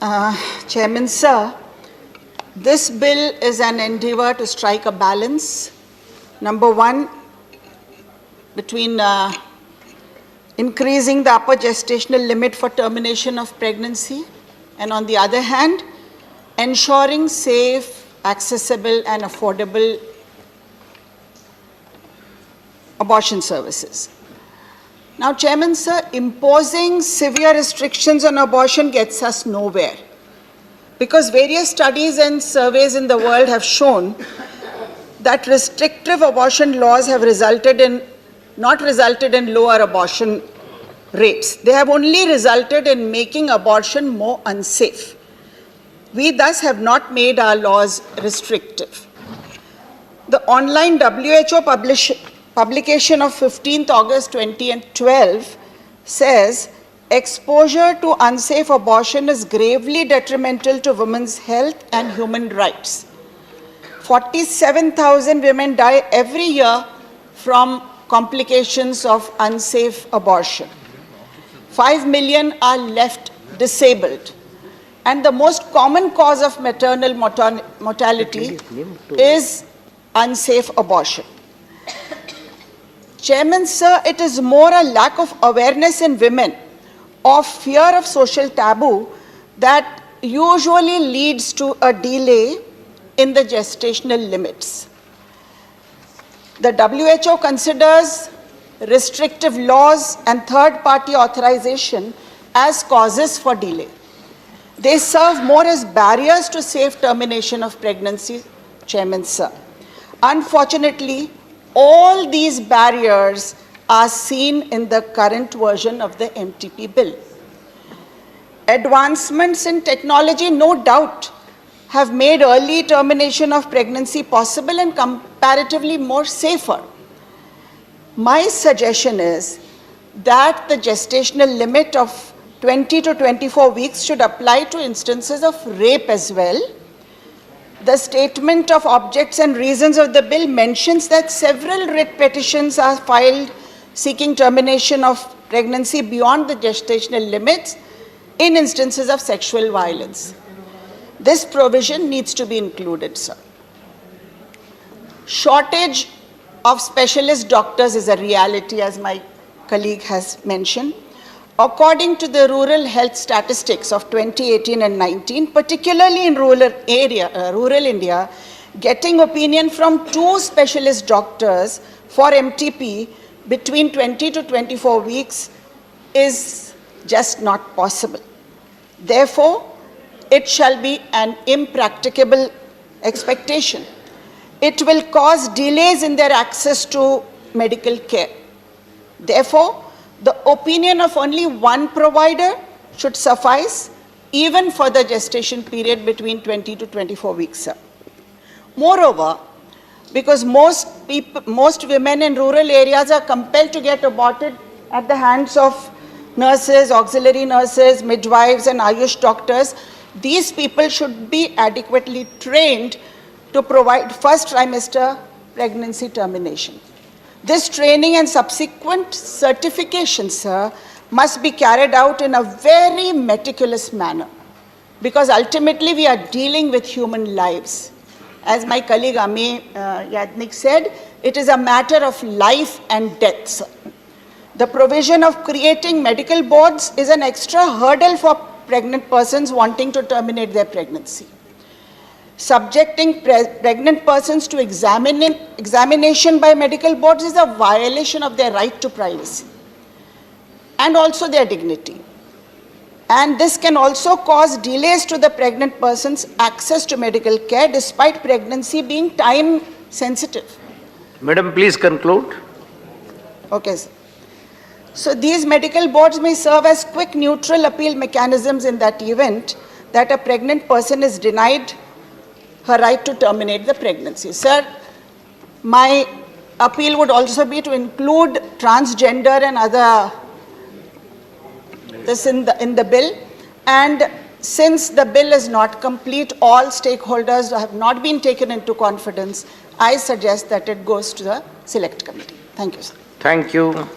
Chairman Sir, this bill is an endeavor to strike a balance. Number one, between increasing the upper gestational limit for termination of pregnancy, and on the other hand, ensuring safe, accessible and affordable abortion services. Now, Chairman Sir, imposing severe restrictions on abortion gets us nowhere, because various studies and surveys in the world have shown that restrictive abortion laws have not resulted in lower abortion rates. They have only resulted in making abortion more unsafe. We thus have not made our laws restrictive. The online WHO publication of 15th August 2012 says exposure to unsafe abortion is gravely detrimental to women's health and human rights. 47,000 women die every year from complications of unsafe abortion. 5 million are left disabled. And the most common cause of maternal mortality is unsafe abortion. Chairman Sir, it is more a lack of awareness in women of fear of social taboo that usually leads to a delay in the gestational limits. The WHO considers restrictive laws and third-party authorization as causes for delay. They serve more as barriers to safe termination of pregnancy, Chairman Sir. Unfortunately, all these barriers are seen in the current version of the MTP bill. Advancements in technology, no doubt, have made early termination of pregnancy possible and comparatively more safer. My suggestion is that the gestational limit of 20 to 24 weeks should apply to instances of rape as well. The statement of objects and reasons of the bill mentions that several writ petitions are filed seeking termination of pregnancy beyond the gestational limits in instances of sexual violence. This provision needs to be included, sir. Shortage of specialist doctors is a reality, as my colleague has mentioned. According to the rural health statistics of 2018 and 19, particularly in rural India, getting opinion from 2 specialist doctors for MTP between 20 to 24 weeks is just not possible. Therefore, it shall be an impracticable expectation. It will cause delays in their access to medical care. Therefore, the opinion of only one provider should suffice even for the gestation period between 20 to 24 weeks, sir. Moreover, because most women in rural areas are compelled to get aborted at the hands of nurses, auxiliary nurses, midwives and Ayush doctors, these people should be adequately trained to provide first trimester pregnancy termination. This training and subsequent certification, sir, must be carried out in a very meticulous manner, because ultimately we are dealing with human lives. As my colleague Ami Yadnik said, it is a matter of life and death, sir. The provision of creating medical boards is an extra hurdle for pregnant persons wanting to terminate their pregnancy. Subjecting pregnant persons to examination by medical boards is a violation of their right to privacy and also their dignity. And this can also cause delays to the pregnant person's access to medical care despite pregnancy being time sensitive. Madam, please conclude. Okay, sir. So these medical boards may serve as quick neutral appeal mechanisms in that event that a pregnant person is denied her right to terminate the pregnancy. Sir, my appeal would also be to include transgender and other this in the bill. And since the bill is not complete, all stakeholders have not been taken into confidence, I suggest that it goes to the select committee. Thank you, sir. Thank you.